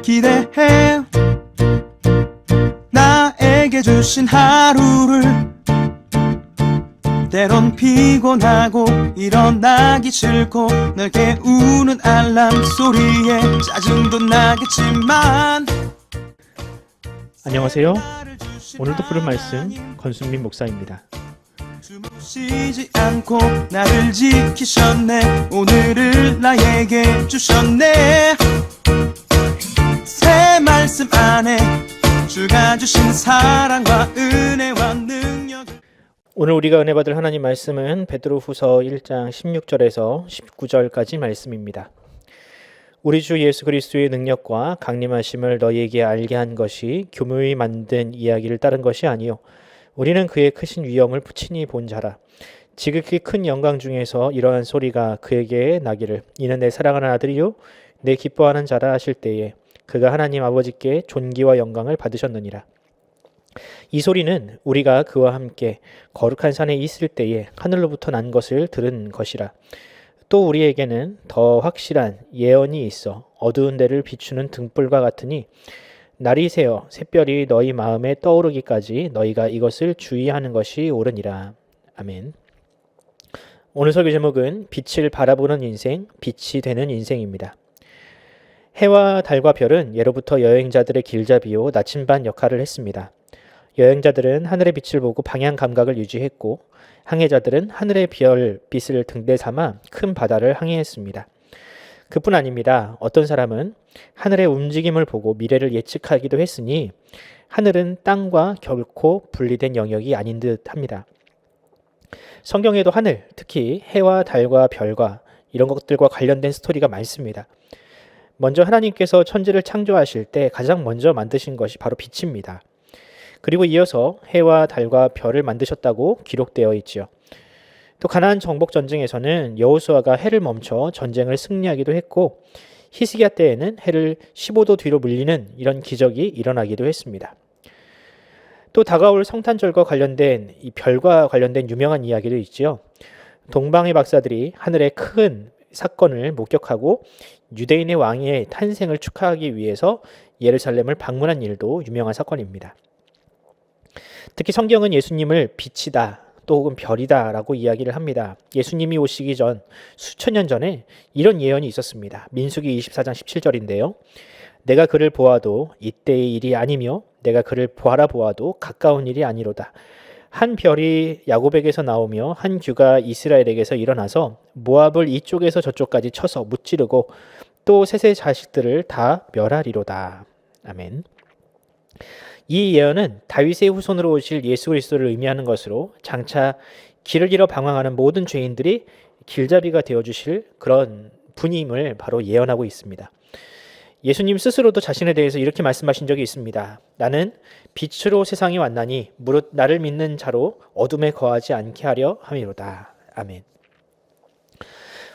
기대해. 나에게 주신 하루를 때론 피곤하고 일어나기 싫고 널 깨우는 알람 소리에 짜증도 나겠지만. 안녕하세요. 오늘도 부른 말씀 권순민 목사입니다. 쉬지 않고 나를 지키셨네. 오늘을 나에게 주셨네. 새 말씀 안에 주가 주신 사랑과 은혜와 능력. 오늘 우리가 은혜 받을 하나님 말씀은 베드로후서 1장 16절에서 19절까지 말씀입니다. 우리 주 예수 그리스도의 능력과 강림하심을 너희에게 알게 한 것이 교묘히 만든 이야기를 따른 것이 아니요 우리는 그의 크신 위엄을 친히 본 자라. 지극히 큰 영광 중에서 이러한 소리가 그에게 나기를 이는 내 사랑하는 아들이요 내 기뻐하는 자라 하실 때에 그가 하나님 아버지께 존귀와 영광을 받으셨느니라. 이 소리는 우리가 그와 함께 거룩한 산에 있을 때에 하늘로부터 난 것을 들은 것이라. 또 우리에게는 더 확실한 예언이 있어 어두운 데를 비추는 등불과 같으니 날이 새어 샛별이 너희 마음에 떠오르기까지 너희가 이것을 주의하는 것이 옳으니라. 아멘. 오늘 설교 제목은 빛을 바라보는 인생, 빛이 되는 인생입니다. 해와 달과 별은 예로부터 여행자들의 길잡이요 나침반 역할을 했습니다. 여행자들은 하늘의 빛을 보고 방향 감각을 유지했고 항해자들은 하늘의 별빛을 등대 삼아 큰 바다를 항해했습니다. 그뿐 아닙니다. 어떤 사람은 하늘의 움직임을 보고 미래를 예측하기도 했으니 하늘은 땅과 결코 분리된 영역이 아닌 듯 합니다. 성경에도 하늘, 특히 해와 달과 별과 이런 것들과 관련된 스토리가 많습니다. 먼저 하나님께서 천지를 창조하실 때 가장 먼저 만드신 것이 바로 빛입니다. 그리고 이어서 해와 달과 별을 만드셨다고 기록되어 있지요. 또 가나안 정복 전쟁에서는 여호수아가 해를 멈춰 전쟁을 승리하기도 했고 히스기야 때에는 해를 15도 뒤로 물리는 이런 기적이 일어나기도 했습니다. 또 다가올 성탄절과 관련된 이 별과 관련된 유명한 이야기도 있지요. 동방의 박사들이 하늘의 큰 사건을 목격하고 유대인의 왕의 탄생을 축하하기 위해서 예루살렘을 방문한 일도 유명한 사건입니다. 특히 성경은 예수님을 빛이다 또 혹은 별이다 라고 이야기를 합니다. 예수님이 오시기 전 수천 년 전에 이런 예언이 있었습니다. 민수기 24장 17절인데요. 내가 그를 보아도 이때의 일이 아니며 내가 그를 바라보아도 가까운 일이 아니로다. 한 별이 야곱에게서 나오며 한 규가 이스라엘에게서 일어나서 모압을 이쪽에서 저쪽까지 쳐서 무찌르고 또 셋의 자식들을 다 멸하리로다. 아멘. 이 예언은 다윗의 후손으로 오실 예수 그리스도를 의미하는 것으로 장차 길을 잃어 방황하는 모든 죄인들이 길잡이가 되어주실 그런 분임을 바로 예언하고 있습니다. 예수님 스스로도 자신에 대해서 이렇게 말씀하신 적이 있습니다. 나는 빛으로 세상에 왔나니 무릇 나를 믿는 자로 어둠에 거하지 않게 하려 함이로다. 아멘.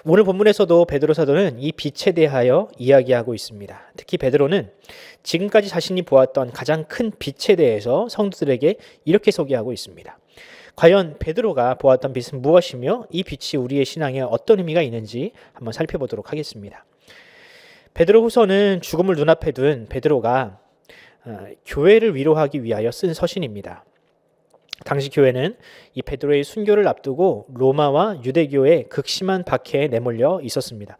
오늘 본문에서도 베드로 사도는 이 빛에 대하여 이야기하고 있습니다. 특히 베드로는 지금까지 자신이 보았던 가장 큰 빛에 대해서 성도들에게 이렇게 소개하고 있습니다. 과연 베드로가 보았던 빛은 무엇이며 이 빛이 우리의 신앙에 어떤 의미가 있는지 한번 살펴보도록 하겠습니다. 베드로 후서는 죽음을 눈앞에 둔 베드로가 교회를 위로하기 위하여 쓴 서신입니다. 당시 교회는 이 베드로의 순교를 앞두고 로마와 유대교의 극심한 박해에 내몰려 있었습니다.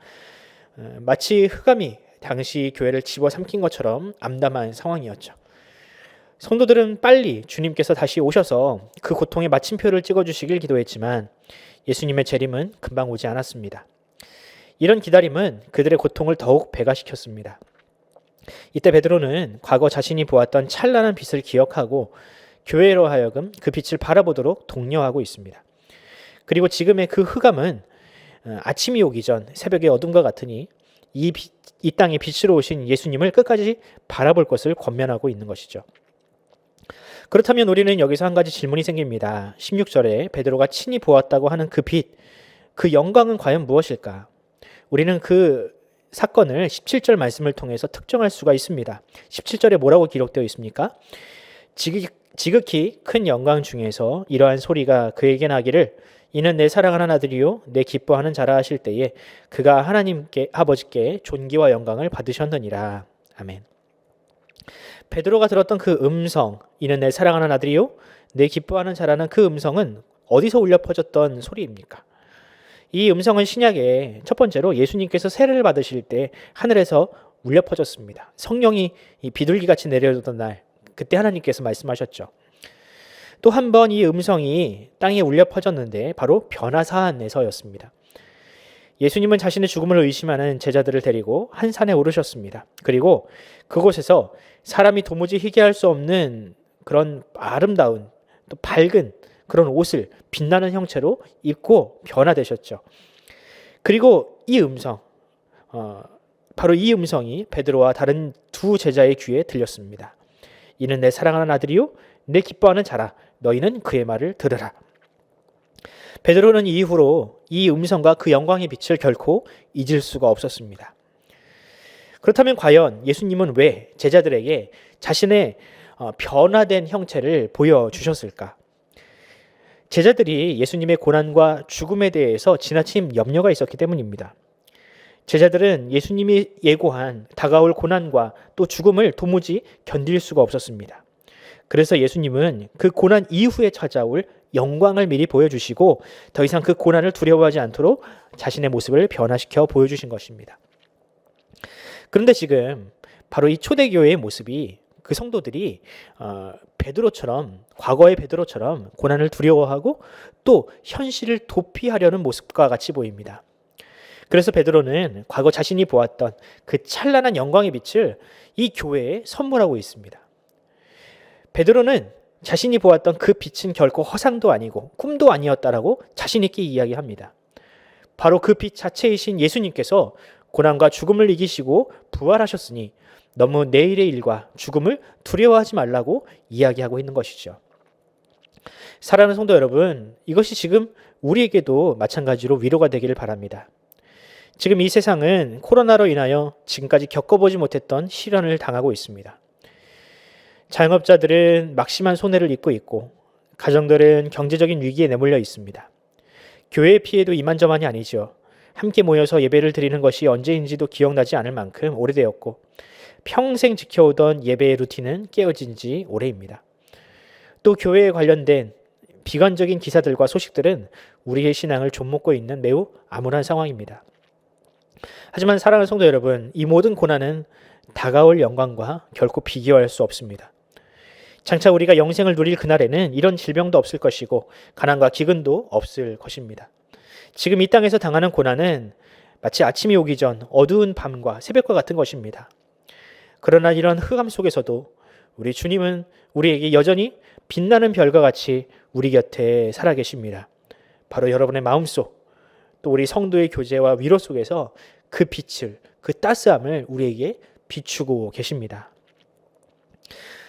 마치 흑암이 당시 교회를 집어삼킨 것처럼 암담한 상황이었죠. 성도들은 빨리 주님께서 다시 오셔서 그 고통의 마침표를 찍어주시길 기도했지만 예수님의 재림은 금방 오지 않았습니다. 이런 기다림은 그들의 고통을 더욱 배가시켰습니다. 이때 베드로는 과거 자신이 보았던 찬란한 빛을 기억하고 교회로 하여금 그 빛을 바라보도록 독려하고 있습니다. 그리고 지금의 그 흑암은 아침이 오기 전 새벽의 어둠과 같으니 이 땅에 빛으로 오신 예수님을 끝까지 바라볼 것을 권면하고 있는 것이죠. 그렇다면 우리는 여기서 한 가지 질문이 생깁니다. 16절에 베드로가 친히 보았다고 하는 그 빛, 그 영광은 과연 무엇일까? 우리는 그 사건을 17절 말씀을 통해서 특정할 수가 있습니다. 17절에 뭐라고 기록되어 있습니까? 지극히 큰 영광 중에서 이러한 소리가 그에게 나기를 이는 내 사랑하는 아들이요 내 기뻐하는 자라 하실 때에 그가 하나님께 아버지께 존귀와 영광을 받으셨느니라. 아멘. 베드로가 들었던 그 음성, 이는 내 사랑하는 아들이요 내 기뻐하는 자라는 그 음성은 어디서 울려 퍼졌던 소리입니까? 이 음성은 신약에 첫 번째로 예수님께서 세례를 받으실 때 하늘에서 울려 퍼졌습니다. 성령이 이 비둘기같이 내려오던 날, 그때 하나님께서 말씀하셨죠. 또 한 번 이 음성이 땅에 울려 퍼졌는데 바로 변화산에서였습니다. 예수님은 자신의 죽음을 의심하는 제자들을 데리고 한 산에 오르셨습니다. 그리고 그곳에서 사람이 도무지 희귀할 수 없는 그런 아름다운 또 밝은 그런 옷을 빛나는 형체로 입고 변화되셨죠. 그리고 이 음성, 바로 이 음성이 베드로와 다른 두 제자의 귀에 들렸습니다. 이는 내 사랑하는 아들이요 내 기뻐하는 자라. 너희는 그의 말을 들으라. 베드로는 이후로 이 음성과 그 영광의 빛을 결코 잊을 수가 없었습니다. 그렇다면 과연 예수님은 왜 제자들에게 자신의 변화된 형체를 보여주셨을까? 제자들이 예수님의 고난과 죽음에 대해서 지나친 염려가 있었기 때문입니다. 제자들은 예수님이 예고한 다가올 고난과 또 죽음을 도무지 견딜 수가 없었습니다. 그래서 예수님은 그 고난 이후에 찾아올 영광을 미리 보여주시고 더 이상 그 고난을 두려워하지 않도록 자신의 모습을 변화시켜 보여주신 것입니다. 그런데 지금 바로 이 초대교회의 모습이 그 성도들이 베드로처럼 과거의 베드로처럼 고난을 두려워하고 또 현실을 도피하려는 모습과 같이 보입니다. 그래서 베드로는 과거 자신이 보았던 그 찬란한 영광의 빛을 이 교회에 선물하고 있습니다. 베드로는 자신이 보았던 그 빛은 결코 허상도 아니고 꿈도 아니었다라고 자신 있게 이야기합니다. 바로 그 빛 자체이신 예수님께서 고난과 죽음을 이기시고 부활하셨으니 너무 내일의 일과 죽음을 두려워하지 말라고 이야기하고 있는 것이죠. 사랑하는 성도 여러분, 이것이 지금 우리에게도 마찬가지로 위로가 되기를 바랍니다. 지금 이 세상은 코로나로 인하여 지금까지 겪어보지 못했던 시련을 당하고 있습니다. 자영업자들은 막심한 손해를 입고 있고 가정들은 경제적인 위기에 내몰려 있습니다. 교회의 피해도 이만저만이 아니죠. 함께 모여서 예배를 드리는 것이 언제인지도 기억나지 않을 만큼 오래되었고 평생 지켜오던 예배의 루틴은 깨어진 지 오래입니다. 또 교회에 관련된 비관적인 기사들과 소식들은 우리의 신앙을 좀먹고 있는 매우 암울한 상황입니다. 하지만 사랑하는 성도 여러분, 이 모든 고난은 다가올 영광과 결코 비교할 수 없습니다. 장차 우리가 영생을 누릴 그날에는 이런 질병도 없을 것이고 가난과 기근도 없을 것입니다. 지금 이 땅에서 당하는 고난은 마치 아침이 오기 전 어두운 밤과 새벽과 같은 것입니다. 그러나 이런 흑암 속에서도 우리 주님은 우리에게 여전히 빛나는 별과 같이 우리 곁에 살아계십니다. 바로 여러분의 마음속, 또 우리 성도의 교제와 위로 속에서 그 빛을, 그 따스함을 우리에게 비추고 계십니다.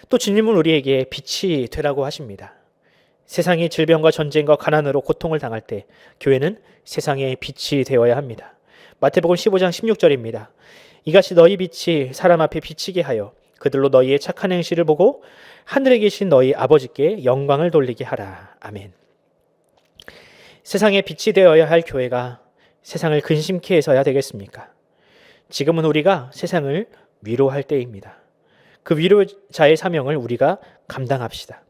또 주님은 우리에게 빛이 되라고 하십니다. 세상이 질병과 전쟁과 가난으로 고통을 당할 때 교회는 세상의 빛이 되어야 합니다. 마태복음 15장 16절입니다. 이같이 너희 빛이 사람 앞에 비치게 하여 그들로 너희의 착한 행실을 보고 하늘에 계신 너희 아버지께 영광을 돌리게 하라. 아멘. 세상의 빛이 되어야 할 교회가 세상을 근심케 해서야 되겠습니까? 지금은 우리가 세상을 위로할 때입니다. 그 위로자의 사명을 우리가 감당합시다.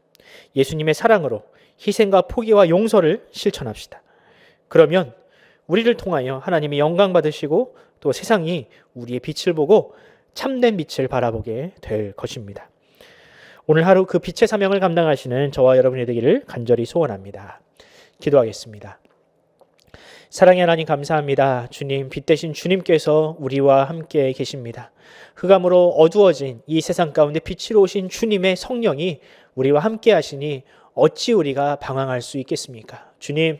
예수님의 사랑으로 희생과 포기와 용서를 실천합시다. 그러면 우리를 통하여 하나님이 영광 받으시고 또 세상이 우리의 빛을 보고 참된 빛을 바라보게 될 것입니다. 오늘 하루 그 빛의 사명을 감당하시는 저와 여러분이 되기를 간절히 소원합니다. 기도하겠습니다. 사랑의 하나님 감사합니다. 주님, 빛 대신 주님께서 우리와 함께 계십니다. 흑암으로 어두워진 이 세상 가운데 빛으로 오신 주님의 성령이 우리와 함께 하시니 어찌 우리가 방황할 수 있겠습니까? 주님,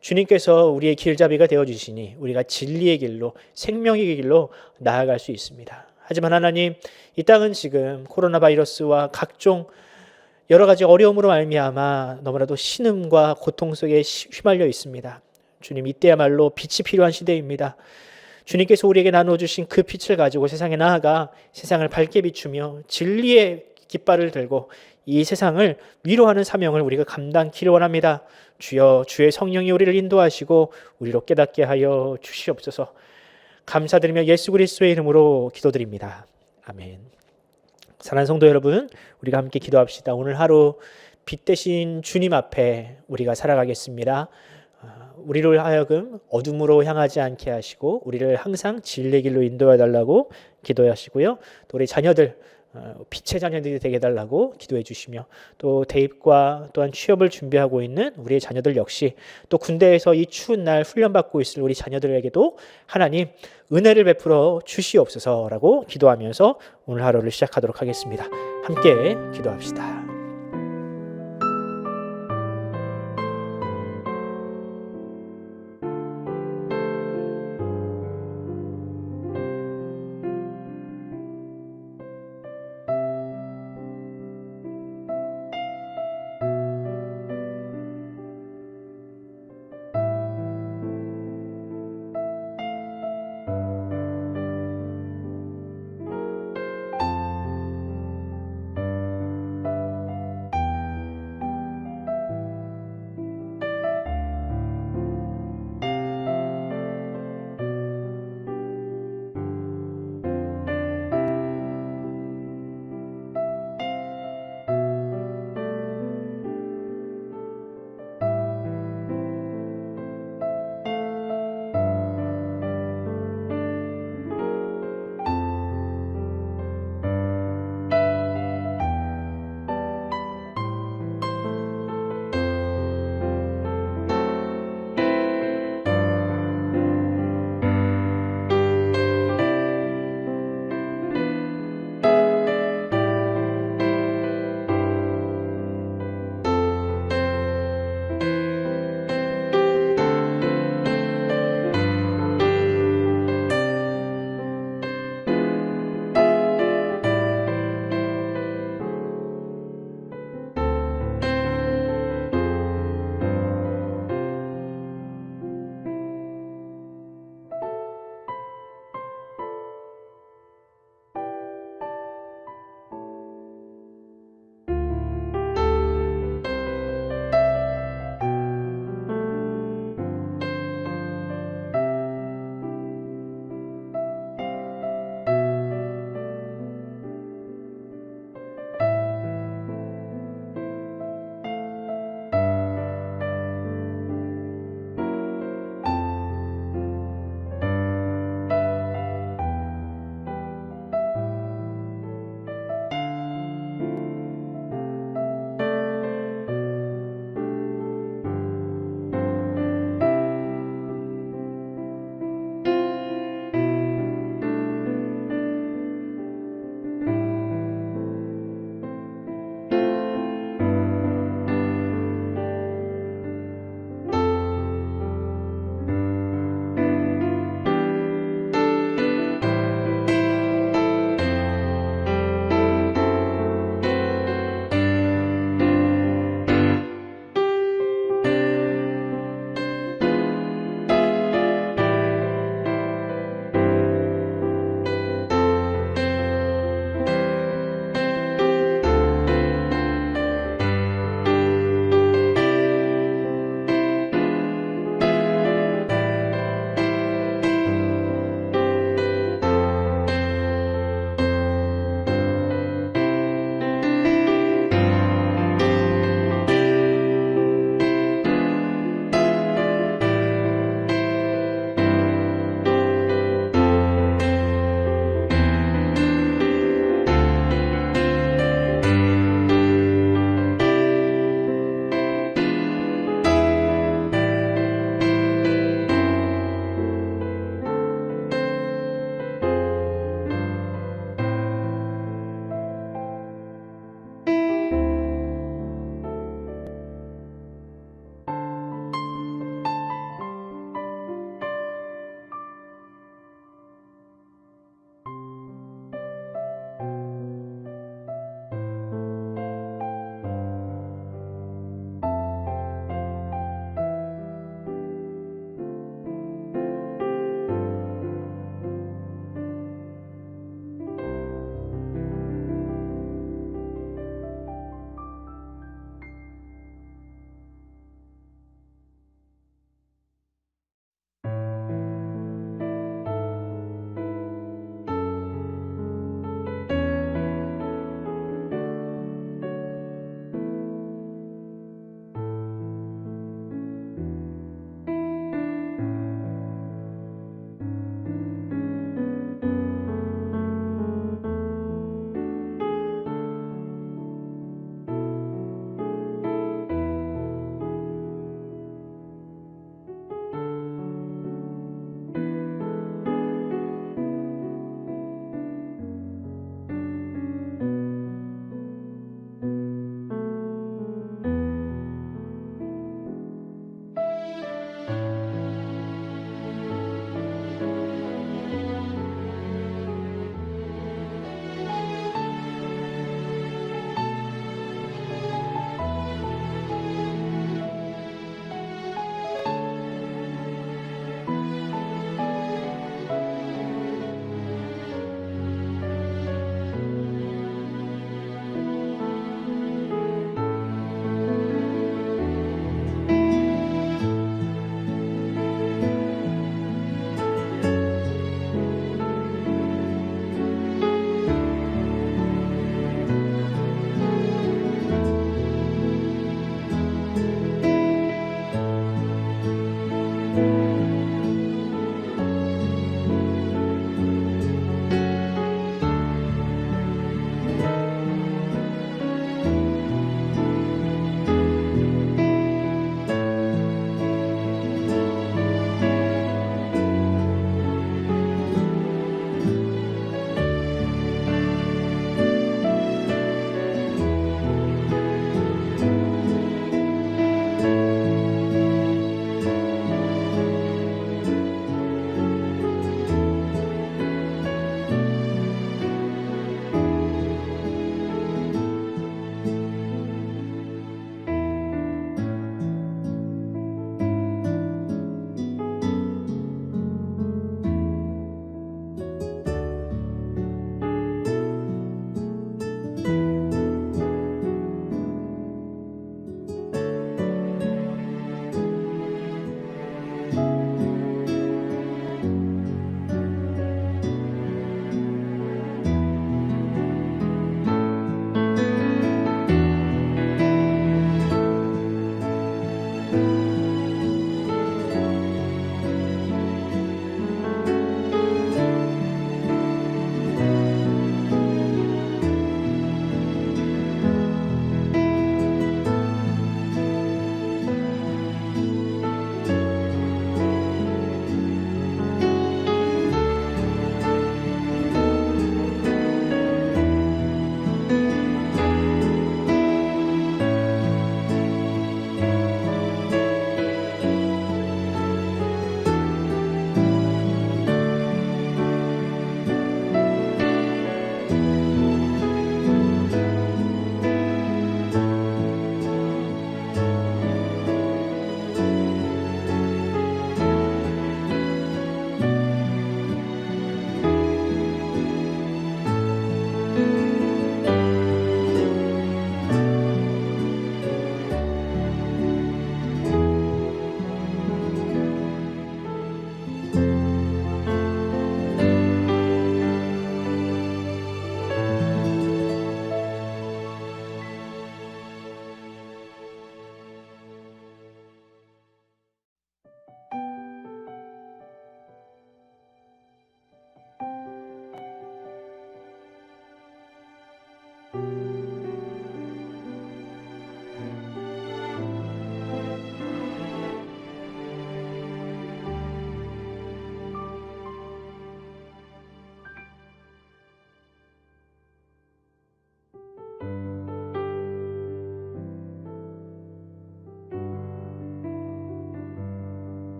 주님께서 우리의 길잡이가 되어주시니 우리가 진리의 길로, 생명의 길로 나아갈 수 있습니다. 하지만 하나님, 이 땅은 지금 코로나 바이러스와 각종 여러 가지 어려움으로 말미암아 너무나도 신음과 고통 속에 휘말려 있습니다. 주님, 이때야말로 빛이 필요한 시대입니다. 주님께서 우리에게 나눠주신 그 빛을 가지고 세상에 나아가 세상을 밝게 비추며 진리의 깃발을 들고 이 세상을 위로하는 사명을 우리가 감당키를 원합니다. 주여, 주의 성령이 우리를 인도하시고 우리로 깨닫게 하여 주시옵소서. 감사드리며 예수 그리스도의 이름으로 기도드립니다. 아멘. 사랑하는 성도 여러분, 우리가 함께 기도합시다. 오늘 하루 빛 대신 주님 앞에 우리가 살아가겠습니다. 우리를 하여금 어둠으로 향하지 않게 하시고 우리를 항상 진리의 길로 인도해 달라고 기도하시고요. 또 우리 자녀들 빛의 자녀들이 되게 해달라고 기도해 주시며, 또 대입과 또한 취업을 준비하고 있는 우리의 자녀들 역시, 또 군대에서 이 추운 날 훈련받고 있을 우리 자녀들에게도 하나님 은혜를 베풀어 주시옵소서라고 기도하면서 오늘 하루를 시작하도록 하겠습니다. 함께 기도합시다.